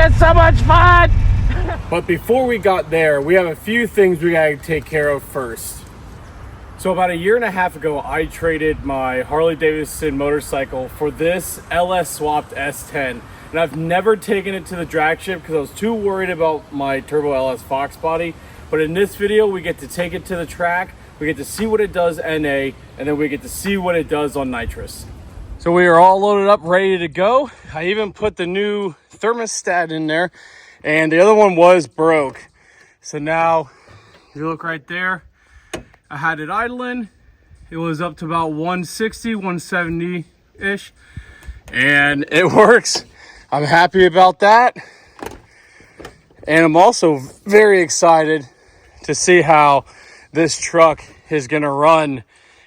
is so much fun! But before we got there, we have a few things we gotta take care of first. So about 1.5 years ago, I traded my Harley-Davidson motorcycle for this LS Swapped S10. And I've never taken it to the drag strip because I was too worried about my Turbo LS Fox body. But in this video, we get to take it to the track, we get to see what it does NA, and then we get to see what it does on Nitrous. So we are all loaded up, ready to go. I even put the new thermostat in there, and the other one was broke. So now, if you look right there, I had it idling. It was up to about 160, 170-ish, and it works. I'm happy about that. And I'm also very excited to see how this truck is gonna run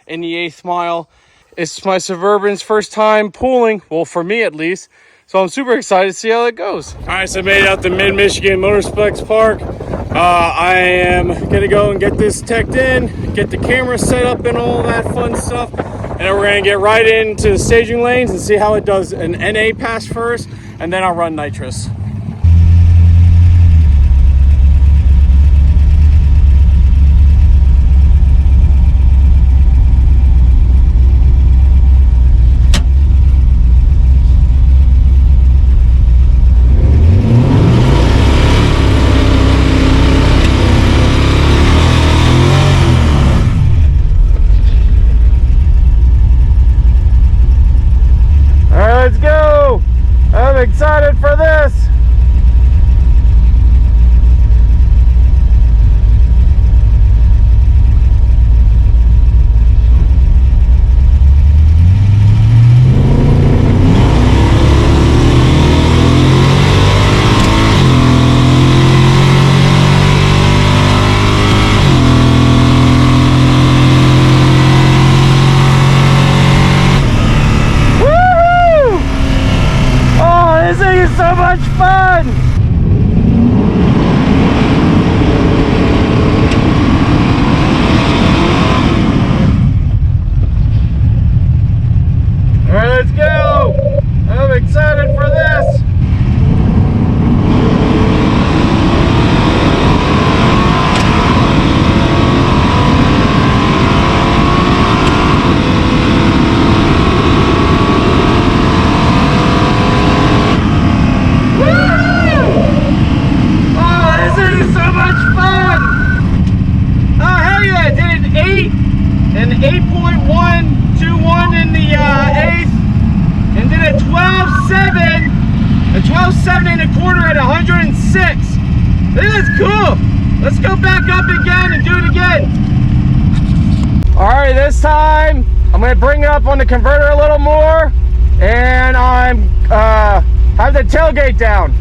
in the 8th mile. It's my Suburban's first time pulling, well, for me at least. So I'm super excited to see how it goes. All right, so I made it out to Mid Michigan Motorplex Park. I am gonna go and get this teched in, get the camera set up and all that fun stuff. And then we're gonna get right into the staging lanes and see how it does an NA pass first, and then I'll run Nitrous. Let's go! I'm excited for this! This thing is so much fun! Alright, let's go! I'm excited for this! An 8.121 in the 8th, and then a 12.7, a 12.7 1/4 at 106. This is cool. Let's go back up again and do it again. All right, this time I'm gonna bring it up on the converter a little more, and I'm have the tailgate down.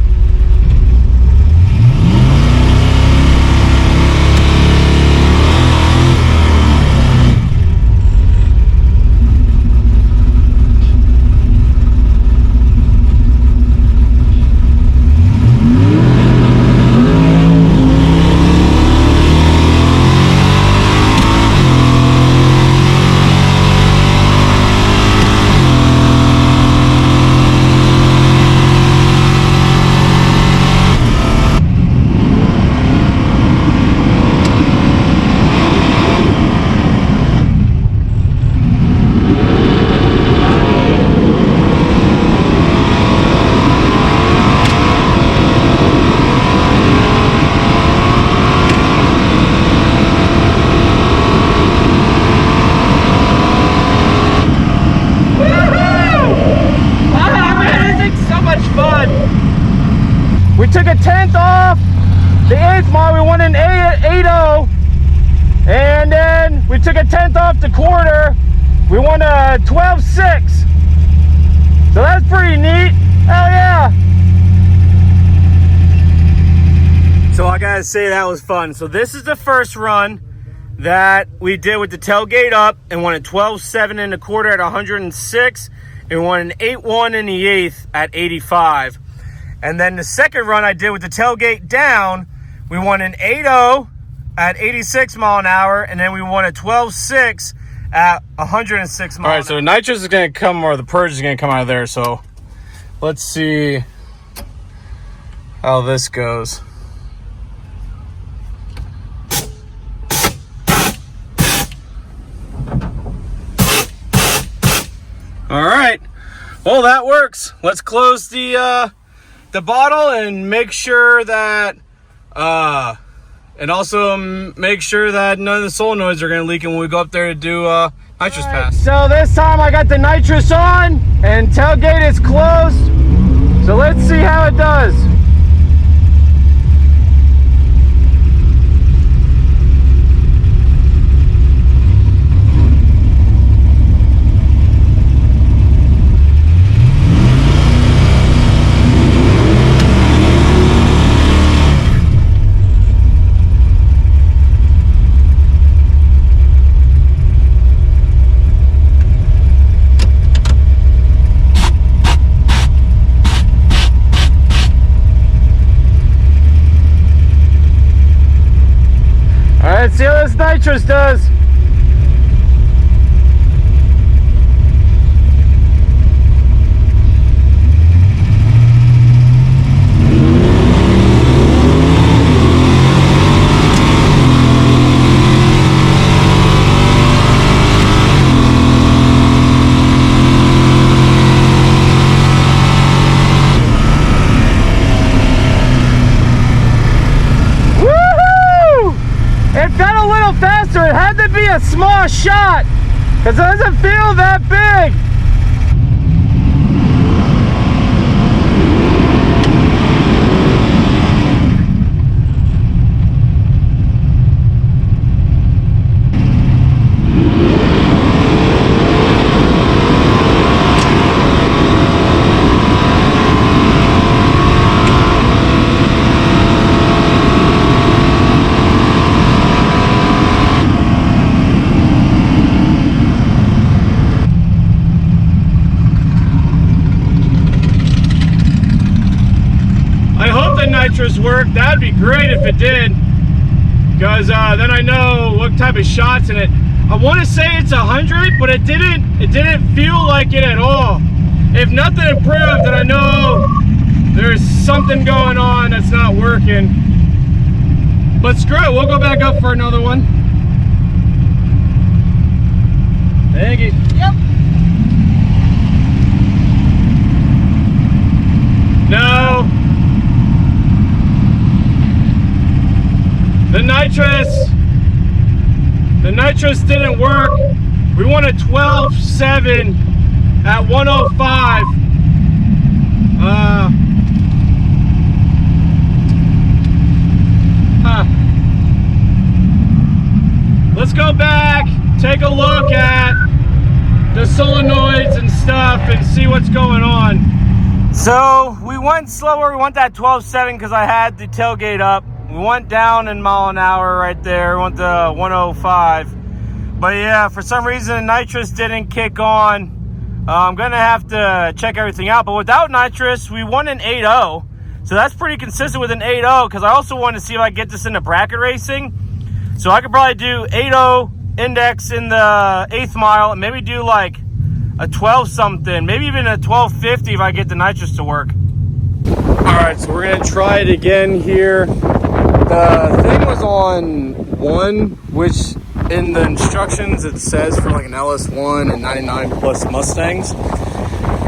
We took a 10th off the 8th mile. We won an 8.0, and then we took a 10th off the quarter. We won a 12.6. So that's pretty neat. Hell yeah! So I gotta say that was fun. So this is the first run that we did with the tailgate up, and won a 12.7 1/4 at 106, and won an 8.1 in the 8th at 85. And then the second run I did with the tailgate down, we won an 8.0 at 86 mile an hour, and then we won a 12.6 at 106 miles. All right, so Nitrous is going to come, or the purge is going to come out of there. So let's see. how this goes. All right, well, that works. Let's close the bottle and make sure that and also make sure that none of the solenoids are gonna leak when we go up there to do nitrous pass. So this time I got the nitrous on and tailgate is closed. So let's see how it does. Let's see how this nitrous does. It felt a little faster. It had to be a small shot because it doesn't feel that big. Nitrous worked. That'd be great if it did, because then I know what type of shots in it. I want to say it's 100, but it didn't feel like it at all. If nothing improved, then I know there's something going on that's not working. But screw it, we'll go back up for another one. Thank you. Yep. No. The nitrous didn't work. We won a 12.7 at 105. Let's go back, take a look at the solenoids and stuff and see what's going on. So we went slower. We went that 12.7 because I had the tailgate up. We went down in mile an hour right there. We went to 105. But yeah, for some reason, the nitrous didn't kick on. I'm going to have to check everything out. But without nitrous, we won an 8.0. So that's pretty consistent with an 8.0, because I also wanted to see if I could get this into bracket racing. So I could probably do 8.0 index in the 8th mile and maybe do like a 12 something, maybe even a 12.50 if I get the nitrous to work. All right, so we're going to try it again here. The thing was on 1, which in the instructions it says for like an LS1 and 99 plus Mustangs.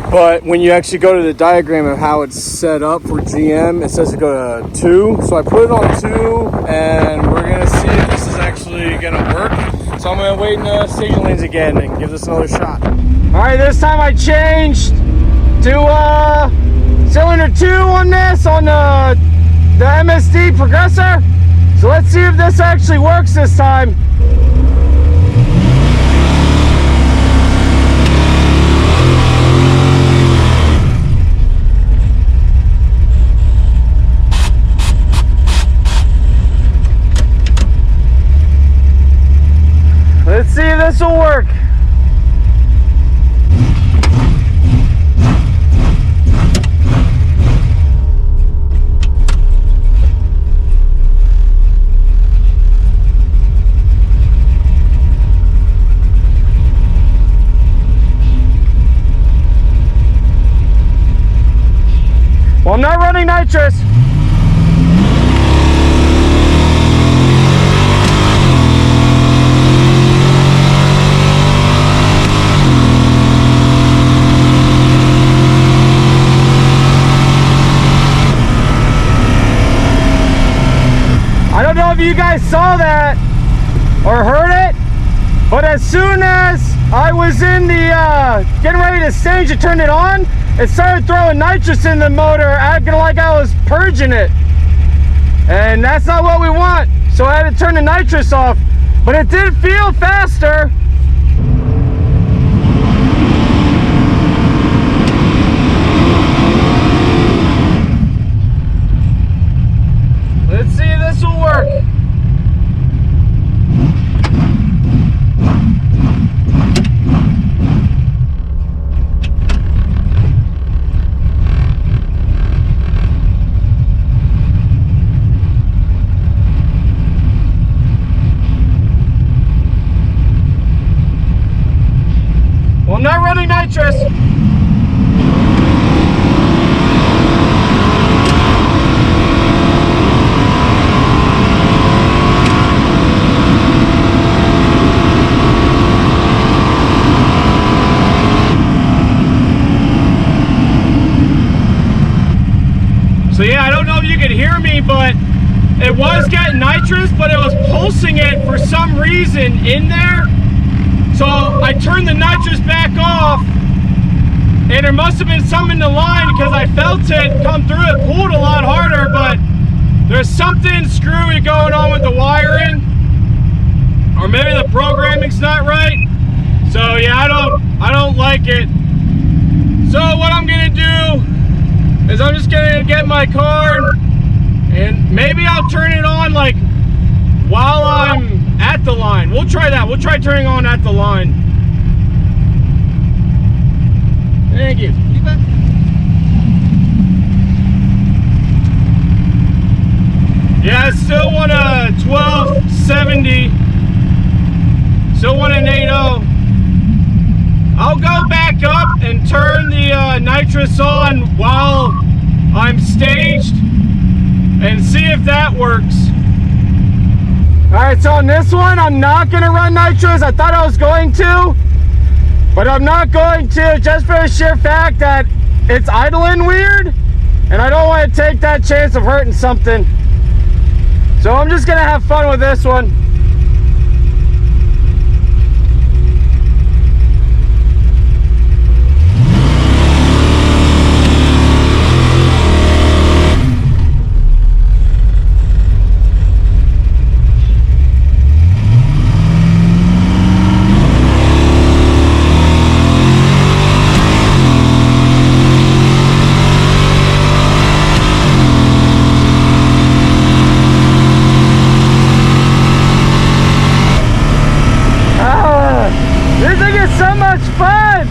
But when you actually go to the diagram of how it's set up for GM, it says to go to 2. So I put it on 2, and we're going to see if this is actually going to work. So I'm going to wait in the staging lanes again and give this another shot. All right, this time I changed to cylinder 2 on this, on the MSD progressor. So let's see if this actually works this time. Let's see if this will work. Well, I'm not running nitrous. saw that or heard it, but as soon as I was in the getting ready to stage to turn it on, it started throwing nitrous in the motor, acting like I was purging it. And that's not what we want. So I had to turn the nitrous off, but it did feel faster. Let's see if this will work. Well, I'm not running nitrous. So yeah, I don't know if you could hear me, but it was getting nitrous, but it was pulsing it for some reason in there. So I turned the nitrous back off, and there must have been something in the line because I felt it come through. It pulled a lot harder, but there's something screwy going on with the wiring, or maybe the programming's not right. So yeah, I don't like it. So what I'm gonna do is I'm just gonna get my car and maybe I'll turn it on like while I'm at the line. We'll try that. We'll try turning on at the line. Thank you. You bet. Yeah, I still want a 1270. Still want an 8.0. I'll go back up and turn the nitrous on while I'm staged and see if that works. All right, so on this one, I'm not gonna run nitrous. I thought I was going to, but I'm not going to, just for the sheer fact that it's idling weird, and I don't want to take that chance of hurting something. So I'm just gonna have fun with this one. So much fun!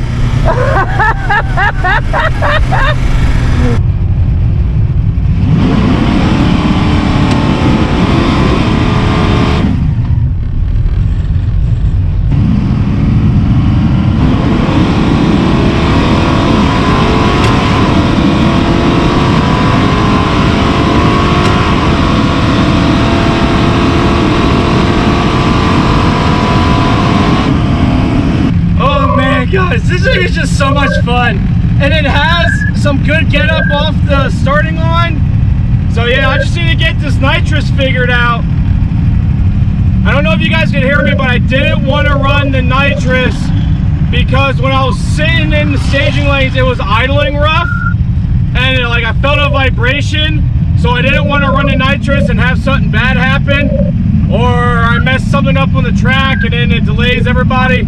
Guys, this thing is just so much fun, and it has some good get up off the starting line. So yeah, I just need to get this nitrous figured out. I don't know if you guys can hear me, but I didn't want to run the nitrous because when I was sitting in the staging lanes, it was idling rough, and like I felt a vibration. So I didn't want to run the nitrous and have something bad happen, or I messed something up on the track and then it delays everybody.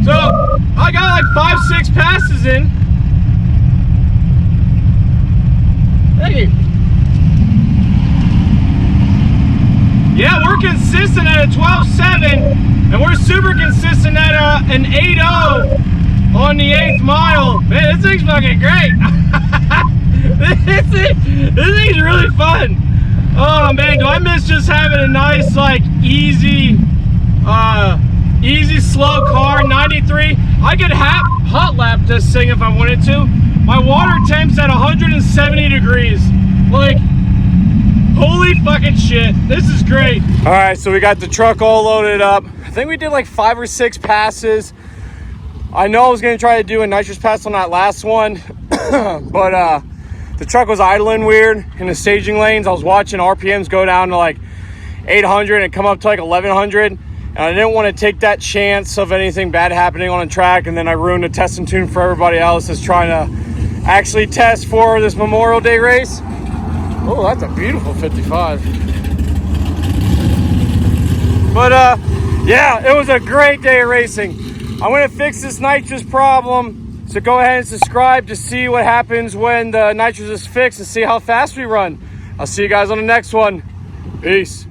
So I got like 5-6 passes in. Thank you. Yeah, we're consistent at a 12.7, and we're super consistent at an 8.0 on the 8th mile. Man, this thing's fucking great. this thing's really fun. Oh man, do I miss just having a nice, like, easy slow car. 93. I could hot lap this thing if I wanted to. My water temp's at 170 degrees. Like, holy fucking shit, this is great. All right, so we got the truck all loaded up. I think we did like 5 or 6 passes. I know I was gonna try to do a nitrous pass on that last one, but the truck was idling weird in the staging lanes. I was watching RPMs go down to like 800 and come up to like 1100. And I didn't want to take that chance of anything bad happening on a track, and then I ruined the test and tune for everybody else that's trying to actually test for this Memorial Day race. Oh, that's a beautiful 55. But yeah, it was a great day of racing. I'm gonna fix this nitrous problem, so go ahead and subscribe to see what happens when the nitrous is fixed and see how fast we run. I'll see you guys on the next one. Peace.